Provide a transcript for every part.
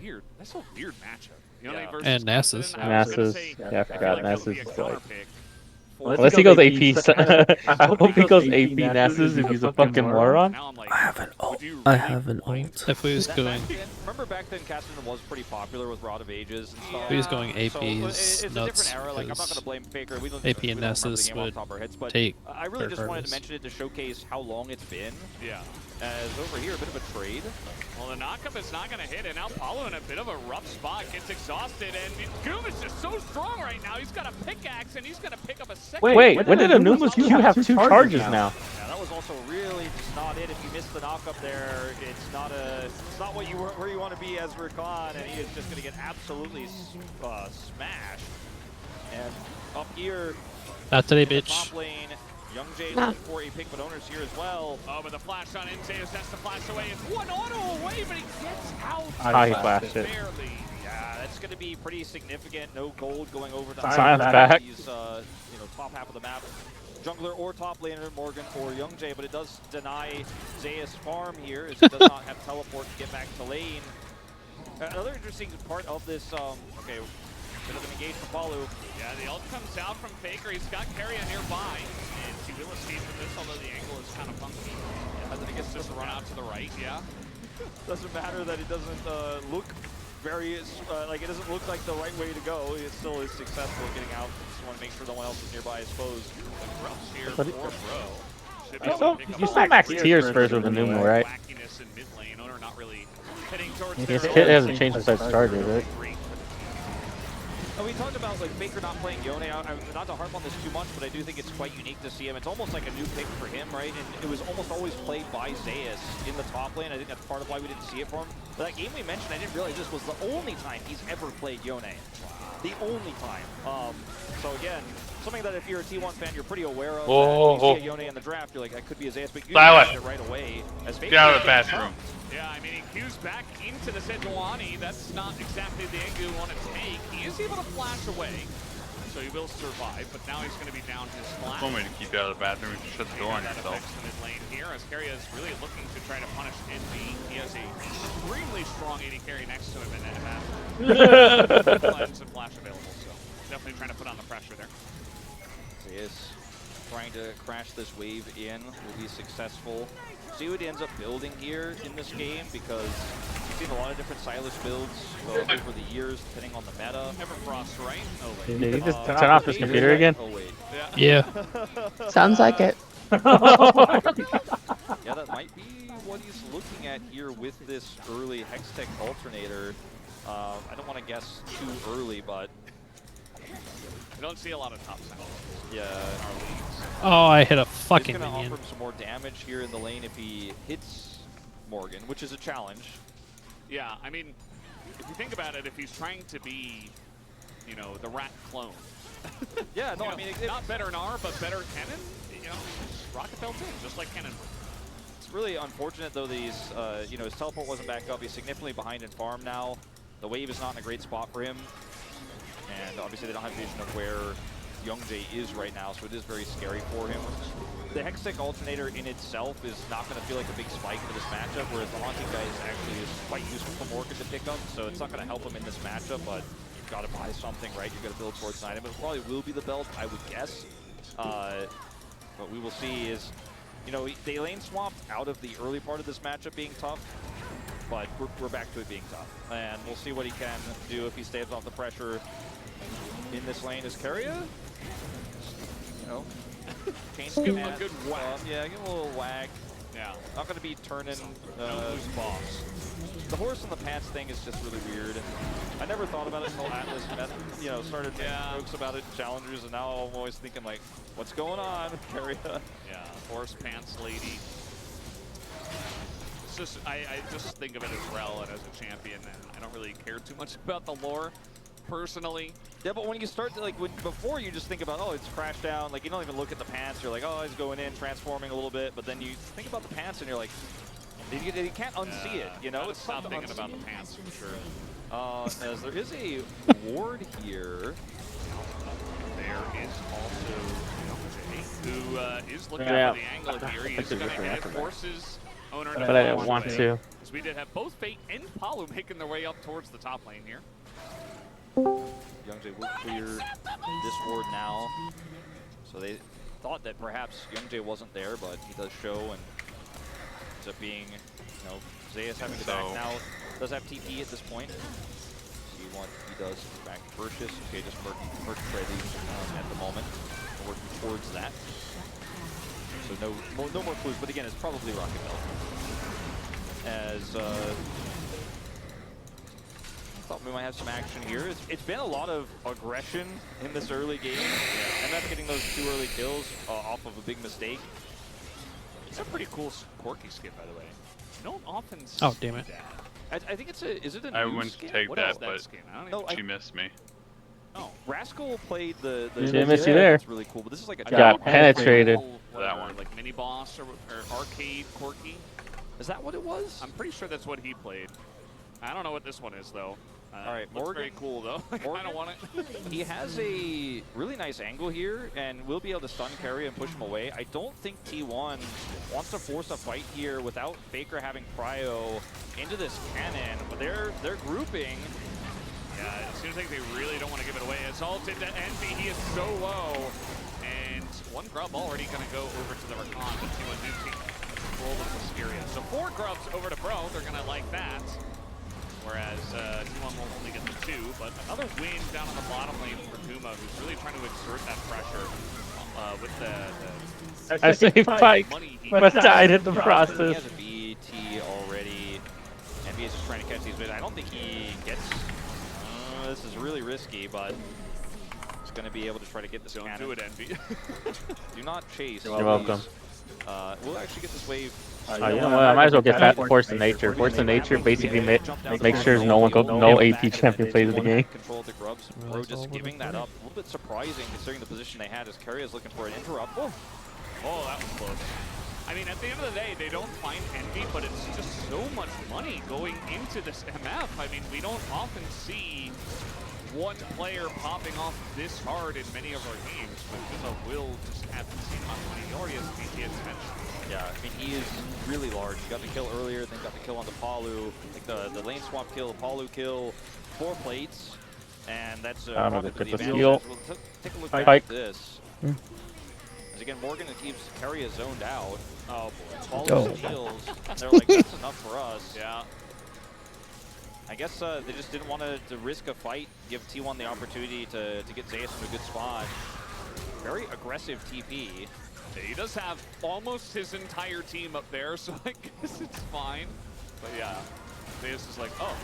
Weird. That's a weird matchup. You know, Yeah. versus And Nasus. Consonant, I was gonna Nasus. say, Yeah, I I forgot. feel like that Nasus would be a is counter like. pick. Unless he goes AP, I hope he goes AP Nasus if he's a fucking moron. Now I'm like, I have an would ult. you I really have an mind? ult. If we was That going, back then, remember back then Cassidy was pretty popular with Rod of Ages and stuff. if he was going So AP's it's a nuts, different era. Like I'm not gonna because blame Faker. We don't AP we and don't remember the Nessus game off would the top of our heads, but take I really just wanted to Burgers. mention it to showcase how long it's been. Yeah. As over here, a bit of a trade. Well, the knockup is not going to hit, and now Paulo in a bit of a rough spot, gets exhausted, and Goom is just so strong right now. He's got a pickaxe, and he's going to pick up a second. Wait, when did Anuma's Q have 2 charges now? Yeah, that was also really just not it. If you missed the knockup there, it's not what you where you want to be as Rakan, and he is just going to get absolutely smashed. And up here, not today, in the bitch. top lane, Young Jay looking for a pick, but Owner's here as well. Oh, but the flash on Zeus has to flash away. It's one auto away, but he gets out. He flashed it. Barely. Yeah, that's going to be pretty significant. No gold going over the Sion's back. He's, top half of the map. Jungler or top laner, Morgan or Young Jay, but it does deny Zeus farm here as he does not have teleport to get back to lane. Another interesting part of this, okay, bit of an engage for Palu. Yeah, the ult comes out from Faker. He's got Carrion nearby, and he will escape from this, although the angle is kind of funky. Yeah, I think it's just to run out to the right, yeah. Doesn't matter that it doesn't look very, like it doesn't look like the right way to go. It still is successful getting out. Just want to make sure no one else is nearby his foes. Rush here for Bro. Should be You able to pick up still a max lot. tiers first with Anuma, right? Wackiness in mid lane. Owner not really heading towards His their kit ult. hasn't changed since I started, right? We talked about like Faker not playing Yone. Not to harp on this too much, but I do think it's quite unique to see him. It's almost like a new pick for him, right? And it was almost always played by Zeus in the top lane. I think that's part of why we didn't see it from him. But that game we mentioned, I didn't realize this was the only time he's ever played Yone. The only time. So again, something that if you're a T1 fan, you're pretty aware of. You see a Yone in the draft, you're like, that could be a Zeus, but you it right away. As Faker Get out of the bathroom. Yeah, I mean, he cues back into the Sejuani. That's not exactly the angle you want to take. He is able to flash away, so he will survive, but now he's going to be down his flash. One way to keep you out of the bathroom is to shut the door on That yourself. affects the mid lane here, as Carrier is really looking to try to punish NB. He has a extremely strong AD carry next to him in that match. Cleanse and flash available, so definitely trying to put on the pressure there. Zeus trying to crash this wave in, will be successful. See what he ends up building here in this game, because we've seen a lot of different Silas builds over the years, depending on the meta. Everfrost, right? Oh, wait. Did he just turn off his computer again? Oh, wait. Yeah. Sounds like it. Yeah, that might be what he's looking at here with this early Hextech alternator. I don't want to guess too early, but I don't see a lot of top side yeah. in our leagues. Oh, I hit a He's fucking going to minion. offer him some more damage here in the lane if he hits Morgan, which is a challenge. Yeah, I mean, if you think about it, if he's trying to be, you know, the rat clone. Yeah, no, You I know, mean, not better Gnar, but better Cannon, you know, rocket belt in, just like Cannon. it's really unfortunate though. These, you know, his teleport wasn't back up. He's significantly behind in farm now. The wave is not in a great spot for him, and obviously they don't have vision of where Young Jay is right now, so it is very scary for him. The Hextech alternator in itself is not going to feel like a big spike into this matchup, whereas the Haunting Guy is actually quite useful for Morgan to pick up, so it's not going to help him in this matchup, but you've got to buy something, right? You've got to build towards an item. It probably will be the belt, I would guess. What we will see is, you know, they lane swapped out of the early part of this matchup being tough, but we're back to it being tough. And we'll see what he can do if he stays off the pressure in this lane. Is Keria, you know, change Give him a good whack. yeah, give him a little whack. Yeah. Not going to be turning No loose boss. the horse in the pants thing is just really weird. I never thought about it until Atlas you know, started making jokes about it in challengers, and now I'm always thinking like, what's going on, Keria? Yeah, horse pants lady. It's just, I just think of it as relevant as a champion, and I don't really care too much about the lore, personally. Yeah, but when you start to, like, before you just think about, oh, it's crashed down, like, you don't even look at the pants, you're like, oh, he's going in, transforming a little bit, but then you think about the pants and you're like, you can't unsee it, you know? It's Stop thinking about the pants for sure. As there is a ward here. There is also Jay, who is looking Yeah. for the angle here. He's going to hit it, forces Owner to But I didn't flash want away. to. This we did have both Fate and Palu making their way up towards the top lane here. Youngjae will clear this ward now. So they thought that perhaps Youngjae wasn't there, but he does show and ends up being, you know, Zeus having to back now. Does have TP at this point. See what he does back to purchase. Okay, just merc ready at the moment. We're working towards that. So no more clues, but again, it's probably Rocket Bell. As thought we might have some action here. It's been a lot of aggression in this early game. Yeah. MF getting those 2 early kills off of a big mistake. It's a pretty cool Corki skin, by the way. You don't often see damn it. that. I think it's a, is it a I new went skin? to take What that, is that but skin? I don't even she missed me. Oh, Rascal played the Didn't miss you there. It's really cool, but this is like a Got penetrated. That one. Like mini boss or arcade Corki. Is that what it was? I'm pretty sure that's what he played. I don't know what this one is though. All right, looks Morgan. very cool though. I kind of want it. He has a really nice angle here, and will be able to stun carry and push him away. I don't think T1 wants to force a fight here without Faker having Cryo into this cannon, but they're grouping. Yeah, it seems like they really don't want to give it away. It's ult into Envy. He is so low, and one grub already going to go over to the Rakan, but T1 do take control of this area. So 4 grubs over to Bro. They're going to like that. Whereas T1 will only get the 2, but another win down on the bottom lane for Guma, who's really trying to exert that pressure with the I say Pike, money he but died in the He process. has a BT already. NBA is just trying to catch these, but I don't think he gets... this is really risky, but he's going to be able to try to get this Don't cannon. do it, Envy. Do not chase. You're welcome. We'll actually get this wave. You know what? I might as well get that Force of Nature. Force of Nature basically make sure no AP champion plays the game. Control the grubs. Bro just giving that up. A little bit surprising considering the position they had as Carry is looking for an interrupt. Oh, that was close. I mean, at the end of the day, they don't find Envy, but it's just so much money going into this MF. I mean, we don't often see one player popping off this hard in many of our games, but Guma will just have the same amount of money. He already has BT mentioned. Yeah, I mean, he is really large. He got the kill earlier, then got the kill on the Palu. Like the lane swap kill, the Palu kill, 4 plates, and that's I don't know, probably the the steal. advantage. We'll take a look back Pike. at this. Hmm. As again, Morgan keeps Carry zoned out. Oh, boy. Palu steals. They're like, that's enough for us. Yeah. I guess they just didn't want to risk a fight, give T1 the opportunity to get Zeus in a good spot. Very aggressive TP. He does have almost his entire team up there, so I guess it's fine. But yeah, Zeus is like, oh,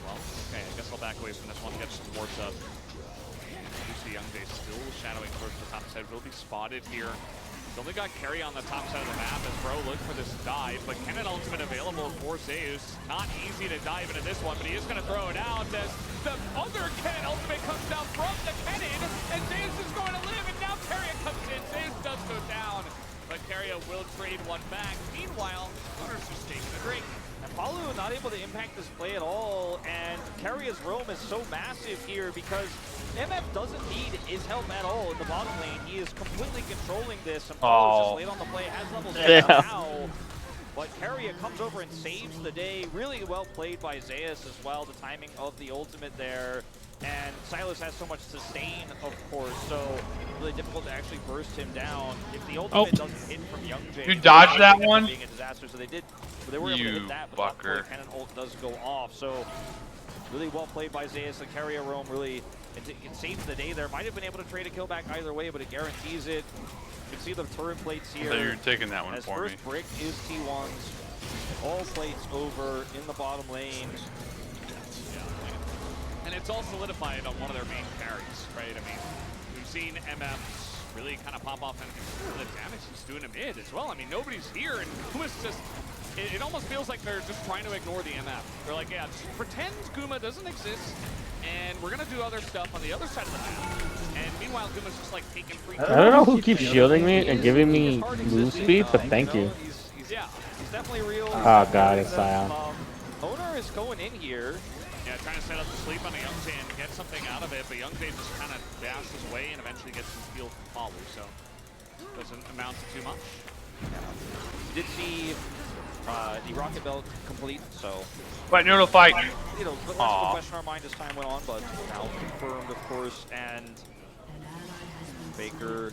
well, okay, I guess I'll back away from this one, get some more stuff. You see Youngjae still shadowing towards the top side, will be spotted here. He's only got Carry on the top side of the map as Bro looks for this dive, but Cannon ultimate available for Zeus. Not easy to dive into this one, but he is going to throw it out as the other Cannon ultimate comes down from the Cannon, and Zeus is going to live, and now Carrier comes in. Zeus does go down, but Carrier will trade one back. Meanwhile, Hunter's just taking a drink. And Palu not able to impact this play at all, and Carrier's roam is so massive here because MF doesn't need his help at all in the bottom lane. He is completely controlling this, and Palu's just late on the play, has levels now. But Carrier comes over and saves the day. Really well played by Zeus as well, the timing of the ultimate there. And Silas has so much sustain, of course, so really difficult to actually burst him down. If the ultimate doesn't hit from Youngjae, You dodged that one? being a disaster, so they were able to hit that, but that point Cannon ult does go off. So really well played by Zeus. The Carrier roam really it saves the day there. Might have been able to trade a kill back either way, but it guarantees it. You can see the turret plates here. So you're taking that one as for me. first brick is T1's. All plates over in the bottom lane. And it's all solidified on one of their main carries, right? I mean, we've seen MFs really kind of pop off and the damage he's doing to mid as well. I mean, nobody's here, and Guma's just, it almost feels like they're just trying to ignore the MF. They're like, yeah, just pretend Guma doesn't exist, and we're gonna do other stuff on the other side of the map. And meanwhile, Guma's just like taking free. I don't know who keeps shielding me and giving me move speed, but thank you. Yeah, he's definitely real. Oh god, it's Sion. Owner is going in here. Yeah, trying to set up the sleep on a Youngjae and get something out of it, but Youngjae just kind of dashes his way and eventually gets some heal from Palu, so doesn't amount to too much. You did see The rocket belt complete, so But noodle fight. you know, but that's the question in our mind as time went on, but now confirmed, of course, and Faker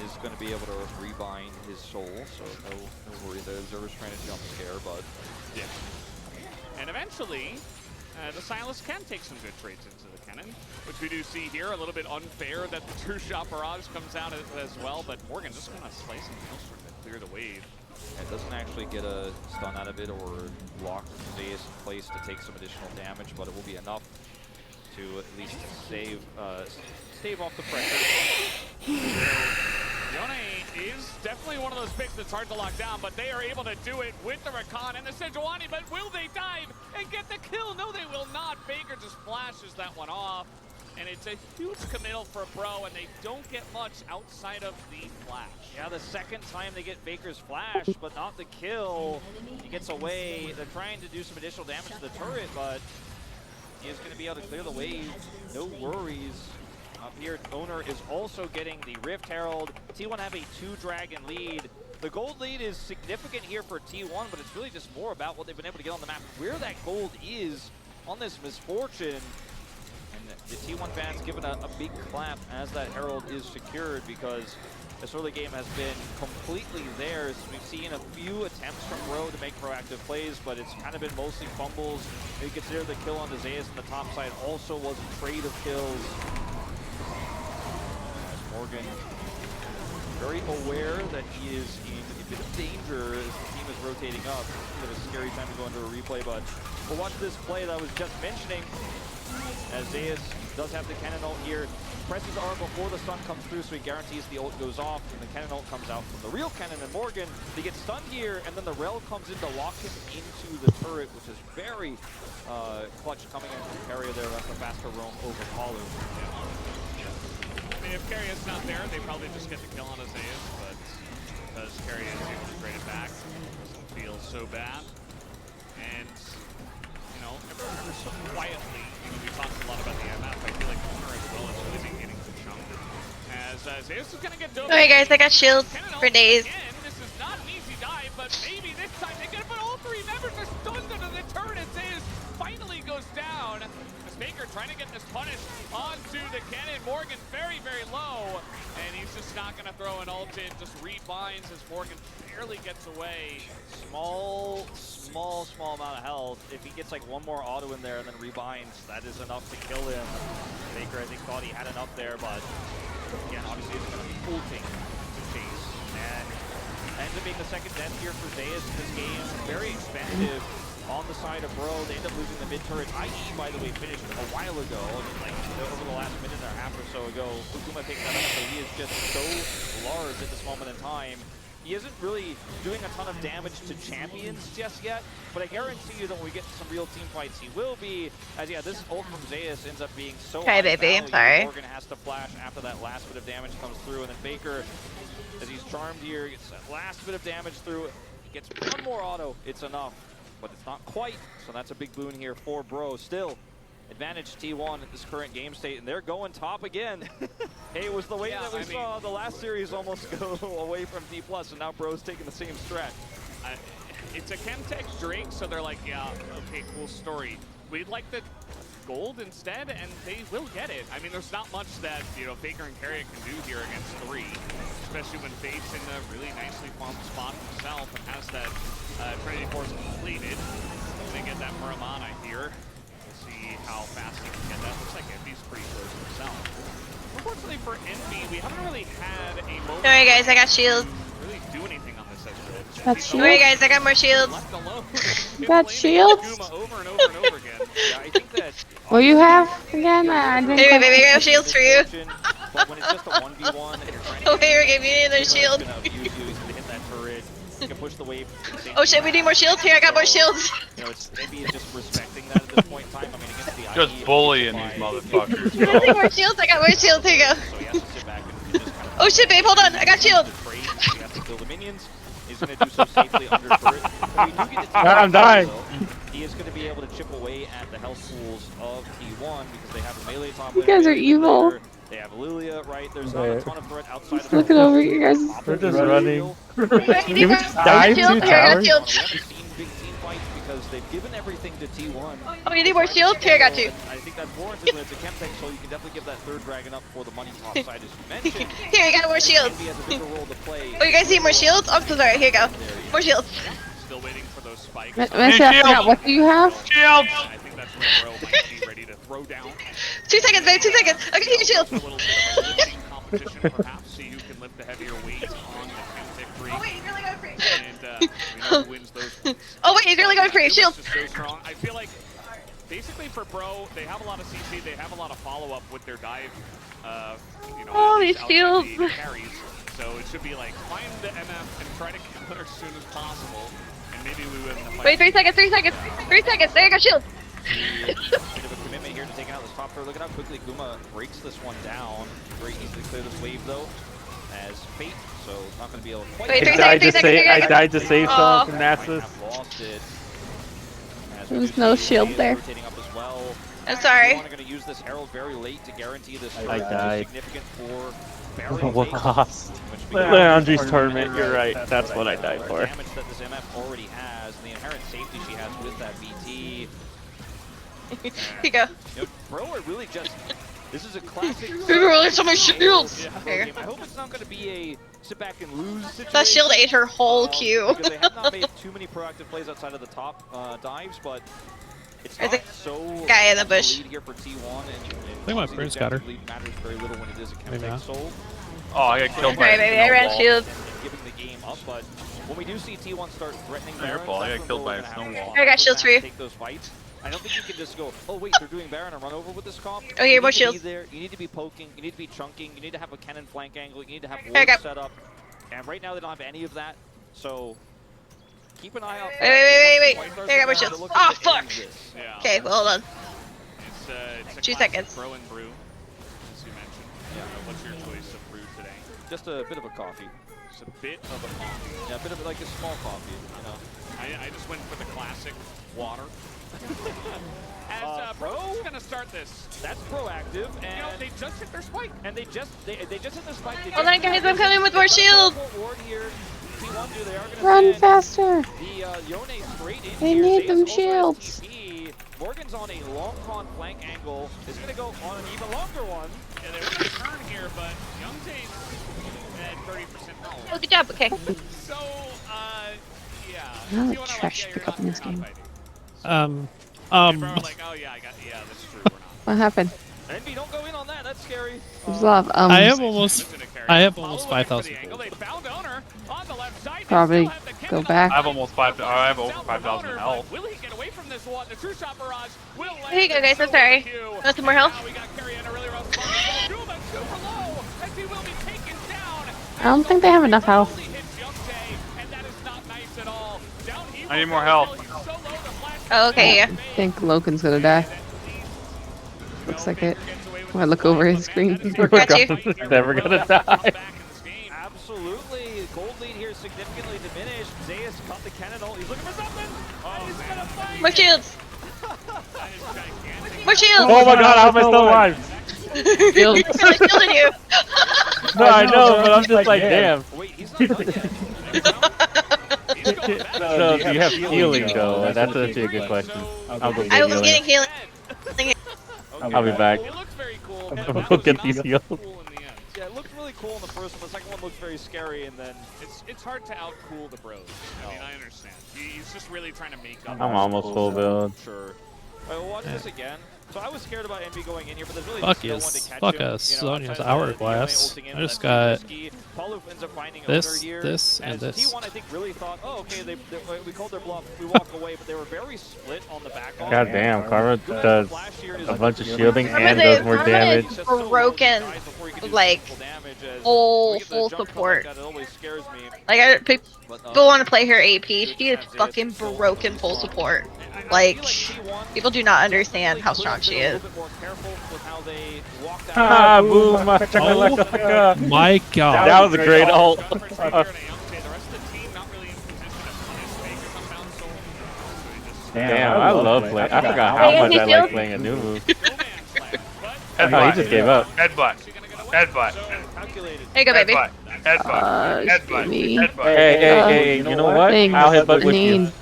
is going to be able to rebind his soul, so no worry there. Zerber's trying to jump scare, but yeah. And eventually, the Silas can take some good trades into the cannon, which we do see here. A little bit unfair that the two-shot barrage comes out as well, but Morgan just kind of slicing Maelstrom to clear the wave. it doesn't actually get a stun out of it or lock Zeus in place to take some additional damage, but it will be enough to at least stave off the pressure. Yone is definitely one of those picks that's hard to lock down, but they are able to do it with the Rakan and the Sejuani, but will they dive and get the kill? No, they will not. Baker just flashes that one off, and it's a huge committal for Bro, and they don't get much outside of the flash. Yeah, the second time they get Baker's flash, but not the kill. He gets away. They're trying to do some additional damage to the turret, but he is going to be able to clear the wave. No worries. Up here, Owner is also getting the Rift Herald. T1 have a 2-dragon lead. The gold lead is significant here for T1, but it's really just more about what they've been able to get on the map, where that gold is on this Misfortune. And the T1 fans giving a big clap as that Herald is secured, because this early game has been completely theirs. We've seen a few attempts from Bro to make proactive plays, but it's kind of been mostly fumbles. You consider the kill on Zeus on the top side also was a trade of kills. Morgan very aware that he is in a bit of danger as the team is rotating up. It's a bit of a scary time to go into a replay, but we'll watch this play that I was just mentioning. As Zeus does have the cannon ult here, presses R before the stun comes through, so he guarantees the ult goes off, and the cannon ult comes out from the real cannon, and Morgan, they get stunned here, and then the Rel comes in to lock him into the turret, which is very clutch coming in from Carrier there. That's a faster roam over Palu. I mean, if Carrier's not there, they probably just get the kill on Zeus, but because Carrier is able to trade it back, it doesn't feel so bad. And, you know, ever so quietly, you know, we talked a lot about the MF. I feel like Owner as well is really beginning to chunk. As Zeus is going to get dove. Alright guys, I got shields for days. Again, this is not an easy dive, but maybe this time they get it, but all 3 members are stunned under the turret, and Zeus finally goes down. Baker trying to get this punish onto the cannon. Morgan very, very low, and he's just not going to throw an ult in, just rebinds as Morgan barely gets away. Small amount of health. If he gets like one more auto in there and then rebinds, that is enough to kill him. Baker, I think, thought he had enough there, but again, obviously it's going to be ulting to chase. And ends up being the second death here for Zeus in this game. Very expensive. On the side of Bro, they end up losing the mid turret. IE, by the way, finished a while ago. I mean, like over the last minute and a half or so ago. Ukuma picked that up, but he is just so large at this moment in time. He isn't really doing a ton of damage to champions just yet, but I guarantee you that when we get to some real team fights, he will be. As yeah, this ult from Zeus ends up being so Hi, baby. I'm sorry. Morgan has to flash after that last bit of damage comes through, and then Baker, as he's charmed here, gets that last bit of damage through. He gets one more auto. It's enough. But it's not quite, so that's a big boon here for Bro. Still, advantage T1 at this current game state, and they're going top again. Hey, it was the way that we saw the last series almost go away from T+, and now Bro's taking the same strat. It's a Chemtech Drake, so they're like, yeah, okay, cool story. We'd like the gold instead, and they will get it. I mean, there's not much that, you know, Faker and Carrier can do here against 3, especially when Fate's in a really nicely farmed spot himself and has that Trinity Force completed. They get that Muramana here. We'll see how fast he can get that. Looks like Envy's pretty close himself. Unfortunately for Envy, we haven't really had a moment. Alright guys, I got shields. To really do anything on this as well. Got shields? Alright guys, I got more shields. Left alone. Got shields? Over and over and over again. Yeah, I think that. What do you have again? Here, baby, I got shields for you. But when it's just a 1v1 and you're trying to Oh, here, give me another shield. He's gonna hit that turret. You can push the wave. Oh shit, we need more shields. Here, I got more shields. You know, it's maybe it's just respecting that at this point in time. I mean, against the Just bullying these motherfuckers. I need more shields. I got more shields. Here you go. So he has to sit back and just kind of Oh shit, babe, hold on. I got shields. he has to kill the minions. He's gonna do so safely under turret. But we do get to I'm dying. He is going to be able to chip away at the health pools of T1 because they have a melee top You laner, guys are evil. They have Lilia, right? There's not a ton of threat outside of Looking over you guys. We're just running. Can we just dive shield? two Here, I got towers? shield. We haven't seen big team fights because they've given everything to T1. Oh, you need more shields? Here, I got you. I think that's warranted when it's a Chemtech, so you can definitely give that third dragon up for the money top side, as you mentioned. Here, I got more shields. Envy has a bigger role to play. Oh, you guys need more shields? Oh, so sorry. Here you go. More shields. Still waiting for those spikes. Messi, I forgot, what do you have? Shields! I think that's where Bro might be ready to throw down. 2 seconds, babe. 2 seconds. I can use your A shield. little bit of a lifting competition, perhaps. See who can lift the heavier weight on the Chemtech 3. Oh, wait, he's really going free. And we know who wins those ones. Oh, wait, he's really going free. Shield. Just so strong. I feel like basically for Bro, they have a lot of CC, they have a lot of follow-up with their dive. You know, Oh, at these least outside shields. the carries. So it should be like find the MF and try to kill her as soon as possible. And maybe we win the fight. Wait, 3 seconds. 3 seconds. 3 seconds. There you go. Shield. Bit of a commitment here to taking out this top throw. Look at how quickly Guma breaks this one down. Very easy to clear this wave though, as Fate, so not going to be able to quite. Wait, 3 I seconds. 3 seconds. I died to save someone from Might Nasus. have lost it. As There we was do no see shield Lilia there. rotating up as well. I'm sorry. T1 are going to use this Herald very late to guarantee this I strike, which is died. significant for At Baron what Fate, cost? which Leandri's tournament, you're right. That's what I died the for. damage that this MF already has, and the inherent safety she has with that BT. Here you go. You know, Bro are really just. This is a classic. Remember, release some of my shields. Here. Here. I hope it's not going to be a sit back and lose situation. That shield ate her whole queue. Because they have not made too many proactive plays outside of the top dives, but it's There's not a so guy in the much bush. lead here for T1, and think my obviously Prince the got her. lead matters very little when it is a Maybe Chemtech not. soul. Oh, I got killed by Alright, baby. I ran snowball. shield. And giving the game up, but when we do see T1 start threatening Oh, your Baron, fault. I that's got killed when by a Bro are gonna have snowball. to I got shields for you. Take those fights. I don't think you can just go, oh wait, they're doing Baron and run over with this comp. Oh, here, You more need to be shields. there. You need to be poking, you need to be chunking, you need to have a cannon flank angle, you need to have I wards got- set up. And right now they don't have any of that, so keep an eye out. for Wait. that. Once Here, I got more White Stars shields. are Oh, looking to end fuck. this. Yeah. Okay, well, hold on. It's a 2 classic seconds. Bro and brew, as you mentioned. Yeah. What's your choice of brew today? Just a bit of a coffee. It's a bit of a coffee. Yeah, a bit of like a small coffee, you know. I just went for the classic water. As Bro's gonna start this. That's proactive, You know, and they just hit their spike. they just hit their spike. They Hold on, just- guys. I'm coming with more shield. Ward here. T1 do, they are gonna Run send faster. the Yone straight in They here. need Zeus them also has shields. TP. Morgan's on a long con flank angle. Is gonna go on an even longer one. Yeah, they were gonna turn here, but Young James at 30% Oh, health. good job. Okay. So, yeah. I'm gonna See what I trash yeah, pick you're up in not this game. fighting. Um, And Bro like, oh yeah, that's true, we're not. What happened? Envy, don't go in on that. That's scary. There's love. I have almost, Listen to Carrie. I have Apollo almost looking for 5,000 the angle. gold. They found owner on the left side. They Probably still have the go Kevin on back. the I have almost I have over South 5,000 owner, health. but will he get away from this one? The true shot barrage will land. Here you go, guys. I'm So sorry. will the Q. Want some more health? Now we got Carrie in a really rough spot. Duma super low as he will be taken down. I don't think they have enough health. Only hits Young Jae, and that is not nice at all. Down he I need will more go health. until he's so low the flash Oh, okay, yeah. I think Logan's gonna die. Looks like it. When I look over his screen. Got you. He's never gonna die. Absolutely. Gold lead here significantly diminished. Zeus caught the cannon. He's looking for something. And he's gonna fight. More shields. More shields. Oh my god, how am I still alive? Shield. I'm really shielding you. No, I know, but I'm just like, damn. Wait, he's not done yet. So, do you have healing though? That's actually a good question. I'll go I get was getting healing. healing. I'll be back. It looks very cool. We'll get these heals. Cool in the end. Yeah, it looked really cool in the first one. The second one looked very scary, and then It's hard to outcool the bros. I mean, I understand. He's just really trying to make up. I'm almost full build. sure. Alright, we'll watch this again. So I was scared about Envy going in here, but there's really Fuck just no one yes. to catch Fuck him. us. You know, Sonia's outside of the hourglass. ulting in, I just that's really got risky. Paulo ends up finding this, owner here. this, and As this. T1, I think, really thought, oh, okay, we called their bluff, we walk away, but they were very split on the back. God damn, Karma does a bunch of shielding and does more damage. Broken, like, full support. It always scares me. Like, people want to play her AP. She is fucking broken full support. Like, people do not understand how strong she is. Ah, boom, Oh chakalaka. my god. That was a great ult. Damn, I love playing. I forgot how much I like playing a new move. Oh, he just gave up. Headbutt. Headbutt. There you go, baby. Headbutt. Headbutt. Give me. Headbutt. Hey, you know what? Thanks, I'll headbutt with you. Nane.